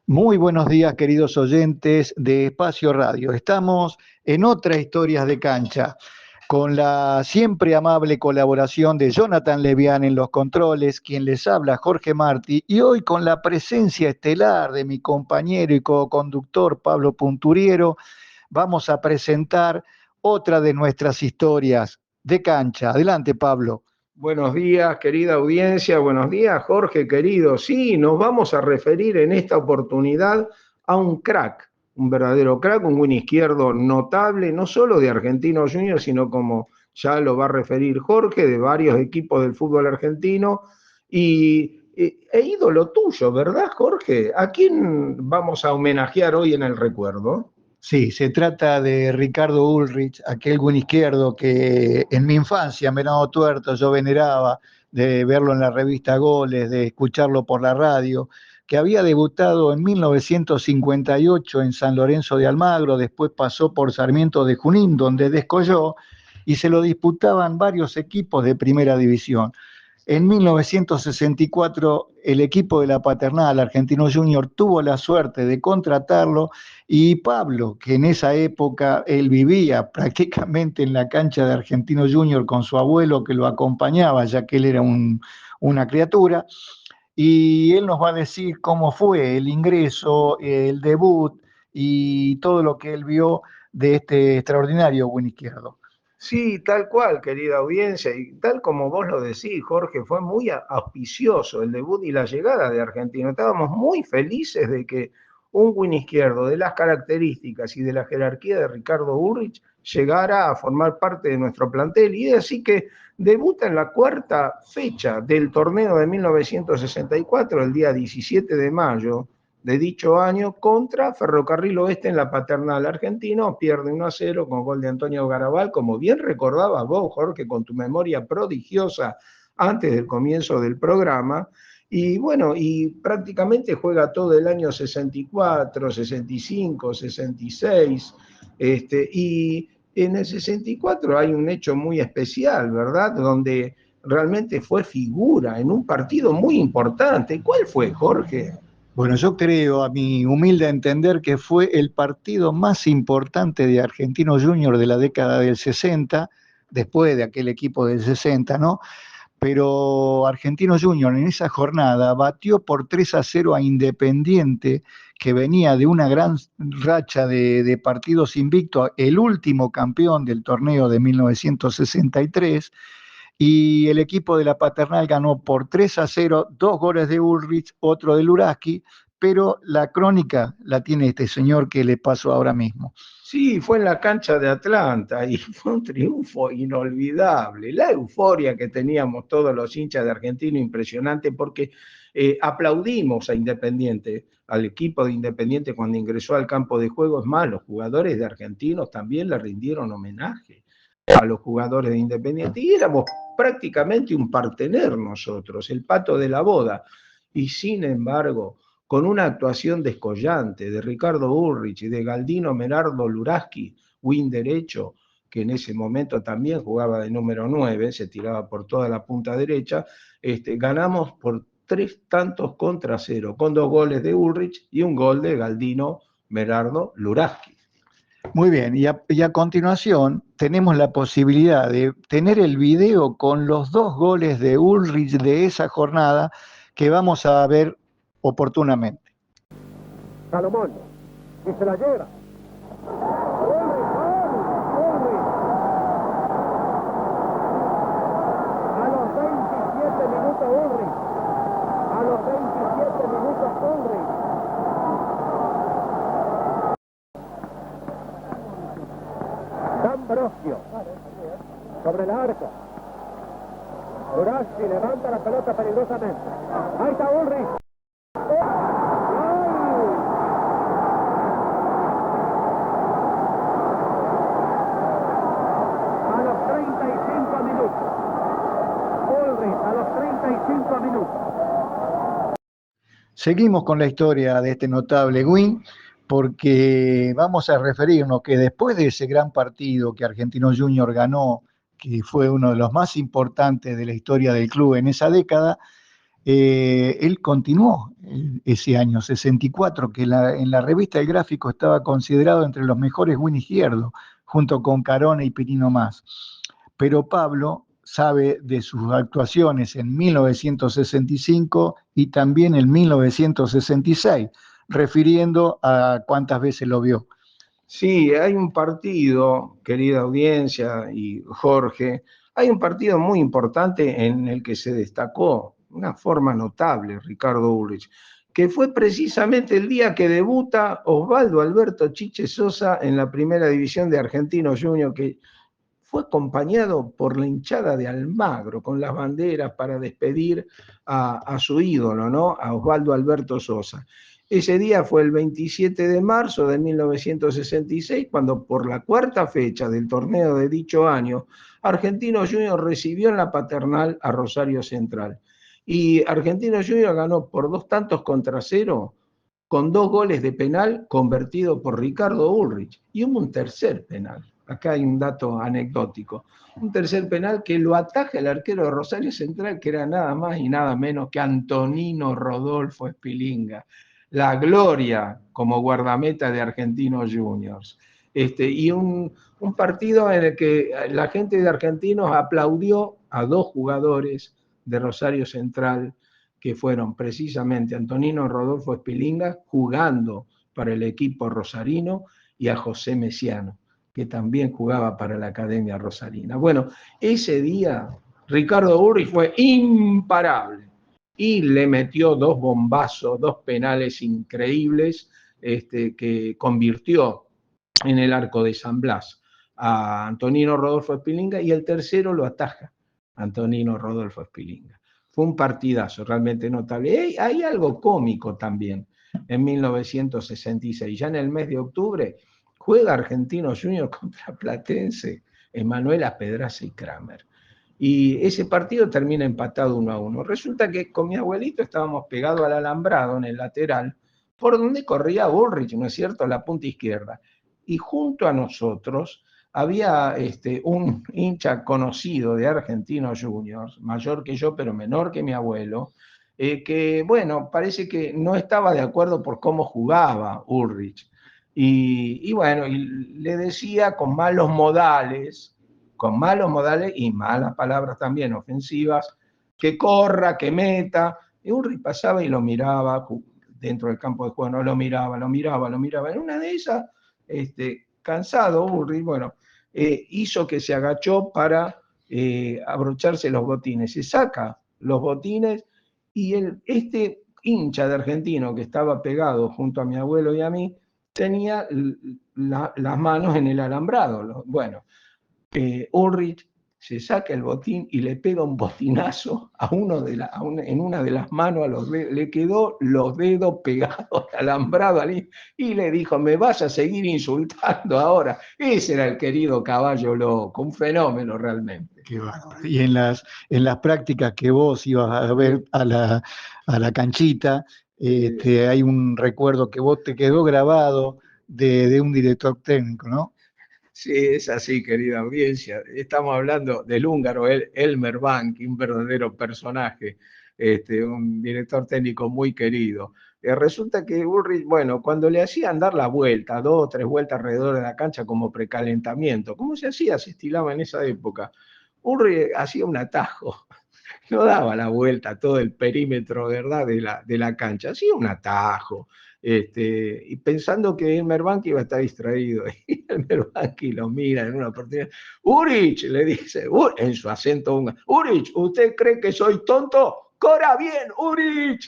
Muy buenos días, queridos oyentes de Espacio Radio. Estamos en otra Historias de Cancha, con la siempre amable colaboración de Jonathan Levián en los controles, quien les habla, Jorge Martí, y hoy con la presencia estelar de mi compañero y co-conductor Pablo Punturiero, vamos a presentar otra de nuestras historias de cancha. Adelante, Pablo. Buenos días, querida audiencia. Buenos días, Jorge, querido. Sí, nos vamos a referir en esta oportunidad a un crack, un verdadero crack, un win izquierdo notable, no solo de Argentinos Juniors, sino como ya lo va a referir Jorge, de varios equipos del fútbol argentino. E ídolo tuyo, ¿verdad, Jorge? ¿A quién vamos a homenajear hoy en el recuerdo? Sí, se trata de Ricardo Ulrich, aquel buen izquierdo que en mi infancia, Venado Tuerto, yo veneraba, de verlo en la revista Goles, de escucharlo por la radio, que había debutado en 1958 en San Lorenzo de Almagro, después pasó por Sarmiento de Junín, donde descolló, y se lo disputaban varios equipos de primera división. En 1964, el equipo de la Paternal, Argentino Junior, tuvo la suerte de contratarlo y Pablo, que en esa época él vivía prácticamente en la cancha de Argentino Junior con su abuelo que lo acompañaba, ya que él era una criatura, y él nos va a decir cómo fue el ingreso, el debut y todo lo que él vio de este extraordinario buen izquierdo. Sí, tal cual, querida audiencia, y tal como vos lo decís, Jorge, fue muy auspicioso el debut y la llegada de Argentina. Estábamos muy felices de que un win izquierdo de las características y de la jerarquía de Ricardo Urrich llegara a formar parte de nuestro plantel. Y es así que debuta en la cuarta fecha del torneo de 1964, el día 17 de mayo de dicho año, contra Ferrocarril Oeste en la Paternal. Argentino pierde 1-0 con gol de Antonio Garabal, como bien recordabas vos, Jorge, con tu memoria prodigiosa antes del comienzo del programa. Y bueno, y prácticamente juega todo el año 64, 65, 66, y en el 64 hay un hecho muy especial, ¿verdad? Donde realmente fue figura en un partido muy importante. ¿Cuál fue, Jorge? Bueno, yo creo, a mi humilde entender, que fue el partido más importante de Argentino Junior de la década del 60, después de aquel equipo del 60, ¿no? Pero Argentino Junior en esa jornada batió por 3-0 a Independiente, que venía de una gran racha de partidos invictos, el último campeón del torneo de 1963, y el equipo de la Paternal ganó por 3-0, 2 goles de Ulrich, otro de Luraski, pero la crónica la tiene este señor que le paso ahora mismo. Sí, fue en la cancha de Atlanta y fue un triunfo inolvidable. La euforia que teníamos todos los hinchas de Argentino, impresionante, porque aplaudimos a Independiente, al equipo de Independiente cuando ingresó al campo de juego. Es más, los jugadores de Argentinos también le rindieron homenaje a los jugadores de Independiente y éramos prácticamente un partener nosotros, el pato de la boda. Y sin embargo, con una actuación descollante de Ricardo Ulrich y de Galdino Merardo Luraski, win derecho, que en ese momento también jugaba de número 9, se tiraba por toda la punta derecha, ganamos por 3-0, con 2 goles de Ulrich y un gol de Galdino Merardo Luraski. Muy bien, y a continuación tenemos la posibilidad de tener el video con los 2 goles de Ulrich de esa jornada que vamos a ver oportunamente. Salomón, y se la lleva. A los 27 minutos Ulrich. A los 27 minutos Ulrich. D'Ambrosio. Sobre la arca. Luraski levanta la pelota peligrosamente. Ahí está Ulrich. Seguimos con la historia de este notable win, porque vamos a referirnos que después de ese gran partido que Argentino Junior ganó, que fue uno de los más importantes de la historia del club en esa década, él continuó ese año 64, que en la revista El Gráfico estaba considerado entre los mejores Win Izquierdo, junto con Carone y Pirino Más. Pero Pablo sabe de sus actuaciones en 1965 y también en 1966, refiriendo a cuántas veces lo vio. Sí, hay un partido, querida audiencia y Jorge, hay un partido muy importante en el que se destacó de una forma notable Ricardo Ulrich, que fue precisamente el día que debuta Osvaldo Alberto Chiche Sosa en la primera división de Argentinos Juniors, que fue acompañado por la hinchada de Almagro con las banderas para despedir a su ídolo, ¿no? A Osvaldo Alberto Sosa. Ese día fue el 27 de marzo de 1966, cuando por la cuarta fecha del torneo de dicho año, Argentinos Juniors recibió en la Paternal a Rosario Central. Y Argentinos Juniors ganó por 2-0 con 2 goles de penal convertido por Ricardo Ulrich. Y hubo un tercer penal. Acá hay un dato anecdótico. Un tercer penal que lo ataja el arquero de Rosario Central, que era nada más y nada menos que Antonino Rodolfo Espilinga, la gloria como guardameta de Argentinos Juniors. Y un partido en el que la gente de Argentinos aplaudió a 2 jugadores de Rosario Central, que fueron precisamente Antonino Rodolfo Espilinga, jugando para el equipo rosarino, y a José Mesiano, que también jugaba para la Academia Rosarina. Bueno, ese día Ricardo Ulrich fue imparable y le metió 2 bombazos, 2 penales increíbles, que convirtió en el arco de San Blas a Antonino Rodolfo Espilinga, y el tercero lo ataja Antonino Rodolfo Espilinga. Fue un partidazo realmente notable. Hay algo cómico también. En 1966, ya en el mes de octubre, juega Argentinos Juniors contra Platense, Emanuela Pedraza y Kramer. Y ese partido termina empatado 1-1. Resulta que con mi abuelito estábamos pegados al alambrado en el lateral, por donde corría Ulrich, ¿no es cierto?, la punta izquierda. Y junto a nosotros había un hincha conocido de Argentinos Juniors, mayor que yo, pero menor que mi abuelo, que, bueno, parece que no estaba de acuerdo por cómo jugaba Ulrich. Y bueno, y le decía con malos modales y malas palabras también ofensivas, que corra, que meta. Y Ulrich pasaba y lo miraba dentro del campo de juego, no lo miraba. En una de esas, cansado Ulrich, bueno, hizo que se agachó para abrocharse los botines. Se saca los botines y este hincha de Argentino que estaba pegado junto a mi abuelo y a mí, tenía las manos en el alambrado. Bueno, Ulrich se saca el botín y le pega un botinazo en una de las manos, le quedó los dedos pegados al alambrado y le dijo: me vas a seguir insultando ahora. Ese era el querido Caballo Loco, un fenómeno realmente. Qué bárbaro. Y en las prácticas que vos ibas a ver a la canchita, hay un recuerdo que vos te quedó grabado de un director técnico, ¿no? Sí, es así, querida audiencia. Estamos hablando del húngaro Elmer Banki, un verdadero personaje, un director técnico muy querido. Resulta que Ulrich, bueno, cuando le hacían dar la vuelta, 2 o 3 vueltas alrededor de la cancha como precalentamiento, ¿cómo se hacía? Se estilaba en esa época. Ulrich hacía un atajo, no daba la vuelta a todo el perímetro, ¿verdad?, de la cancha, hacía un atajo. Y pensando que Elmer Banki iba a estar distraído, y Elmer Banki lo mira en una oportunidad. Ulrich, le dice, en su acento húngaro: Ulrich, ¿usted cree que soy tonto? ¡Corra bien, Ulrich!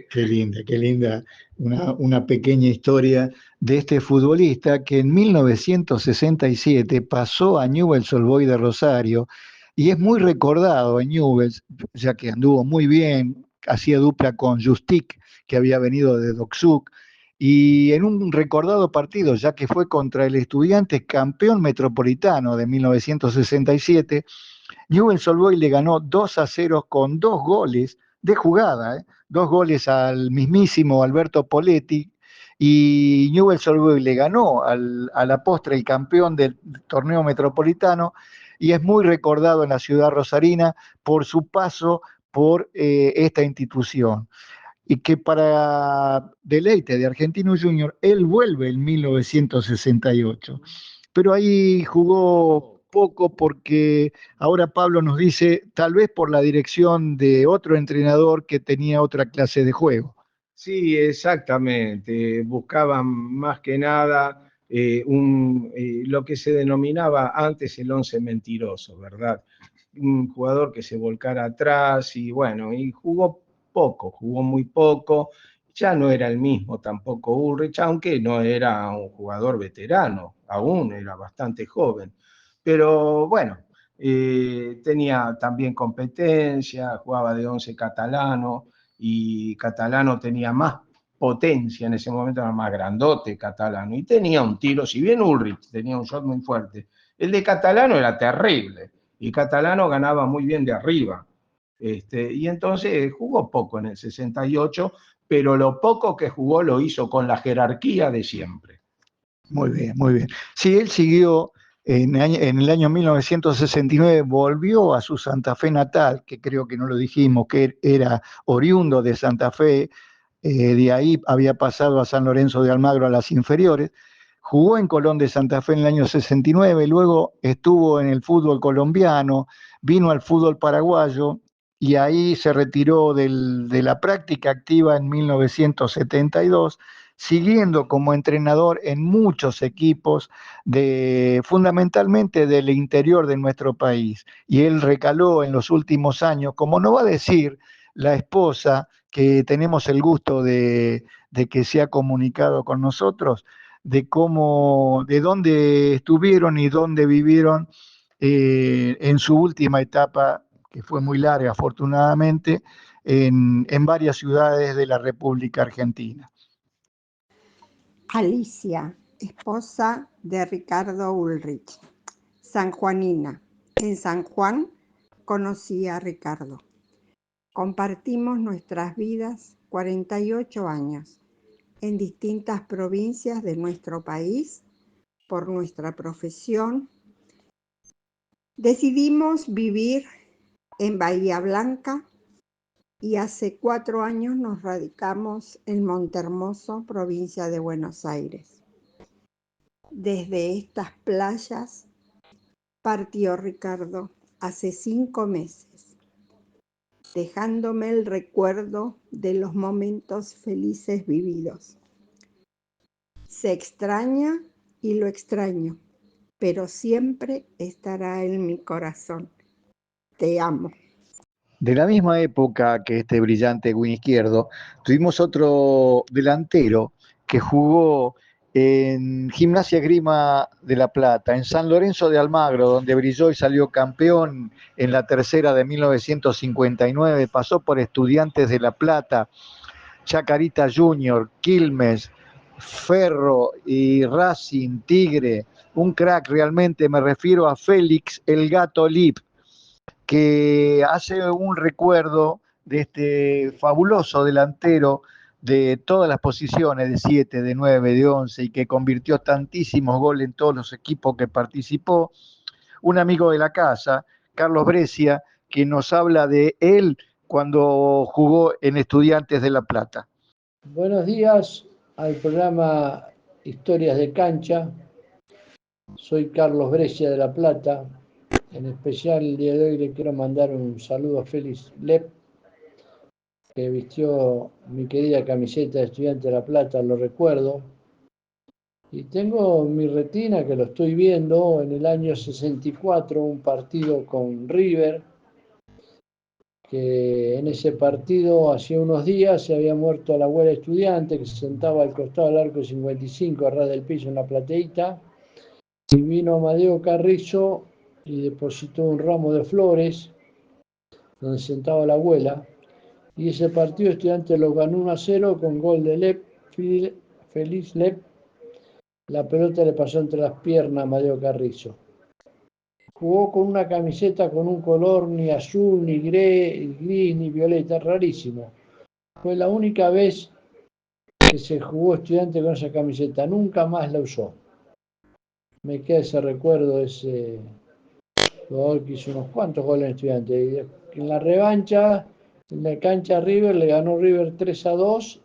Qué linda una pequeña historia de este futbolista que en 1967 pasó a Newell's Old Boys de Rosario y es muy recordado en Newell's, ya que anduvo muy bien, hacía dupla con Justic, que había venido de Doksuk, y en un recordado partido, ya que fue contra el Estudiantes campeón metropolitano de 1967, Newell's Old Boys le ganó 2-0 con 2 goles de jugada, 2 goles al mismísimo Alberto Poletti, y Newell's Old Boys le ganó a la postre el campeón del torneo metropolitano, y es muy recordado en la ciudad rosarina por su paso por esta institución. Y que para deleite de Argentino Junior, él vuelve en 1968. Pero ahí jugó poco porque ahora Pablo nos dice, tal vez por la dirección de otro entrenador que tenía otra clase de juego. Sí, exactamente. Buscaban más que nada lo que se denominaba antes el once mentiroso, ¿verdad? Un jugador que se volcara atrás y bueno, y jugó poco, jugó muy poco. Ya no era el mismo tampoco Ulrich, aunque no era un jugador veterano, aún era bastante joven. Pero bueno, tenía también competencia, jugaba de once catalano y Catalano tenía más potencia en ese momento, era más grandote Catalano y tenía un tiro, si bien Ulrich tenía un shot muy fuerte, el de Catalano era terrible y Catalano ganaba muy bien de arriba. Y entonces jugó poco en el 68, pero lo poco que jugó lo hizo con la jerarquía de siempre. Muy bien, muy bien. Sí, él siguió en el año 1969, volvió a su Santa Fe natal, que creo que no lo dijimos, que era oriundo de Santa Fe, de ahí había pasado a San Lorenzo de Almagro a las inferiores, jugó en Colón de Santa Fe en el año 69, luego estuvo en el fútbol colombiano, vino al fútbol paraguayo y ahí se retiró de la práctica activa en 1972, siguiendo como entrenador en muchos equipos fundamentalmente del interior de nuestro país. Y él recaló en los últimos años, como no va a decir la esposa, que tenemos el gusto de que se ha comunicado con nosotros, de dónde estuvieron y dónde vivieron en su última etapa, que fue muy larga afortunadamente, en varias ciudades de la República Argentina. Alicia, esposa de Ricardo Ulrich, sanjuanina. En San Juan conocí a Ricardo. Compartimos nuestras vidas 48 años en distintas provincias de nuestro país por nuestra profesión. Decidimos vivir en Bahía Blanca y hace 4 años nos radicamos en Montehermoso, provincia de Buenos Aires. Desde estas playas partió Ricardo hace 5 meses, dejándome el recuerdo de los momentos felices vividos. Se extraña y lo extraño, pero siempre estará en mi corazón. Te amo. De la misma época que este brillante win izquierdo, tuvimos otro delantero que jugó en Gimnasia Esgrima de La Plata, en San Lorenzo de Almagro, donde brilló y salió campeón en la tercera de 1959, pasó por Estudiantes de La Plata, Chacarita Junior, Quilmes, Ferro y Racing, Tigre, un crack realmente, me refiero a Félix El Gato Lip, que hace un recuerdo de este fabuloso delantero de todas las posiciones, de 7, de 9, de 11, y que convirtió tantísimos goles en todos los equipos que participó. Un amigo de la casa, Carlos Brescia, que nos habla de él cuando jugó en Estudiantes de La Plata. Buenos días al programa Historias de Cancha. Soy Carlos Brescia de La Plata. En especial el día de hoy le quiero mandar un saludo a Félix Lep, que vistió mi querida camiseta de Estudiante de La Plata, lo recuerdo. Y tengo mi retina que lo estoy viendo en el año 64, un partido con River, que en ese partido hacía unos días se había muerto la abuela estudiante que se sentaba al costado del arco 55 a ras del piso en la plateíta, y vino Amadeo Carrizo y depositó un ramo de flores donde sentaba la abuela, y ese partido Estudiante lo ganó 1-0 con gol de Lep, Félix Lep. La pelota le pasó entre las piernas a Amadeo Carrizo. Jugó con una camiseta con un color ni azul, ni gris, ni violeta, rarísimo. Fue la única vez que se jugó Estudiante con esa camiseta, nunca más la usó. Me queda ese recuerdo de ese jugador que hizo unos cuantos goles en Estudiante. Y en la revancha En la cancha River le ganó River 3-2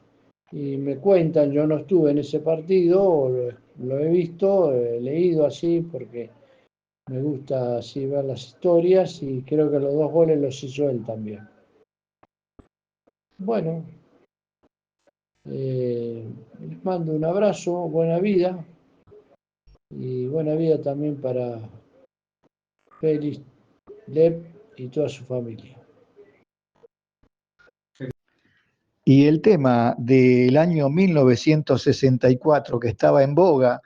y me cuentan, yo no estuve en ese partido, lo he visto, he leído así porque me gusta así ver las historias y creo que los 2 goles los hizo él también. Bueno, les mando un abrazo, buena vida y buena vida también para Félix, Lep y toda su familia. Y el tema del año 1964 que estaba en boga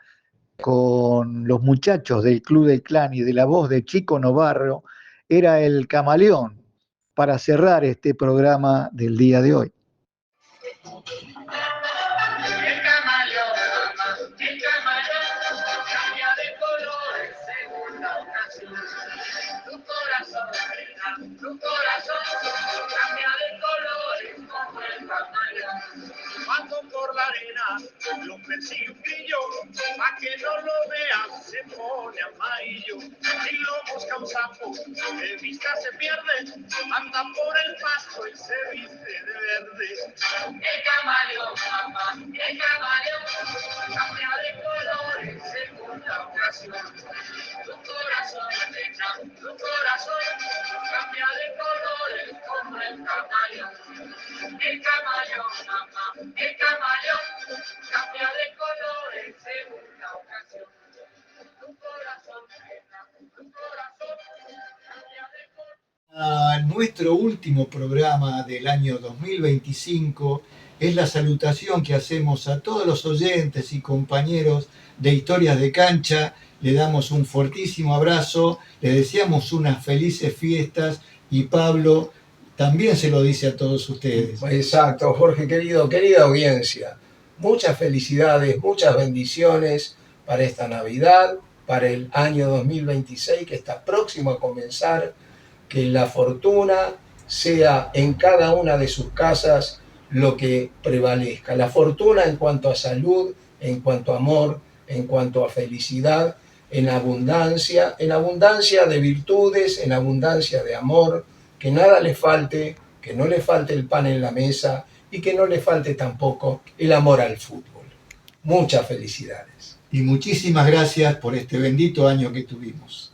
con los muchachos del Club del Clan y de la voz de Chico Novarro era el Camaleón, para cerrar este programa del día de hoy. Tu corazón cambia de colores como el camaleón. Cuando por la arena lo persigue un grillo, pa' que no lo veas se pone amarillo. Si lo busca un sapo, de vista se pierde, anda por el pasto y se viste de verde. El camaleón, mamá, el camaleón, cambia de colores según la ocasión. Tu corazón, nena, tu corazón cambia de colores como el camaleón. El camaleón, mamá, el camaleón cambia de colores según la ocasión. Tu corazón, nena, tu corazón cambia de colores. Nuestro último programa del año 2025 es la salutación que hacemos a todos los oyentes y compañeros de Historias de Cancha. Le damos un fuertísimo abrazo, le deseamos unas felices fiestas y Pablo también se lo dice a todos ustedes. Exacto, Jorge querido, querida audiencia, muchas felicidades, muchas bendiciones para esta Navidad, para el año 2026 que está próximo a comenzar, que la fortuna sea en cada una de sus casas lo que prevalezca. La fortuna en cuanto a salud, en cuanto a amor, en cuanto a felicidad, en abundancia de virtudes, en abundancia de amor, que nada le falte, que no le falte el pan en la mesa y que no le falte tampoco el amor al fútbol. Muchas felicidades. Y muchísimas gracias por este bendito año que tuvimos.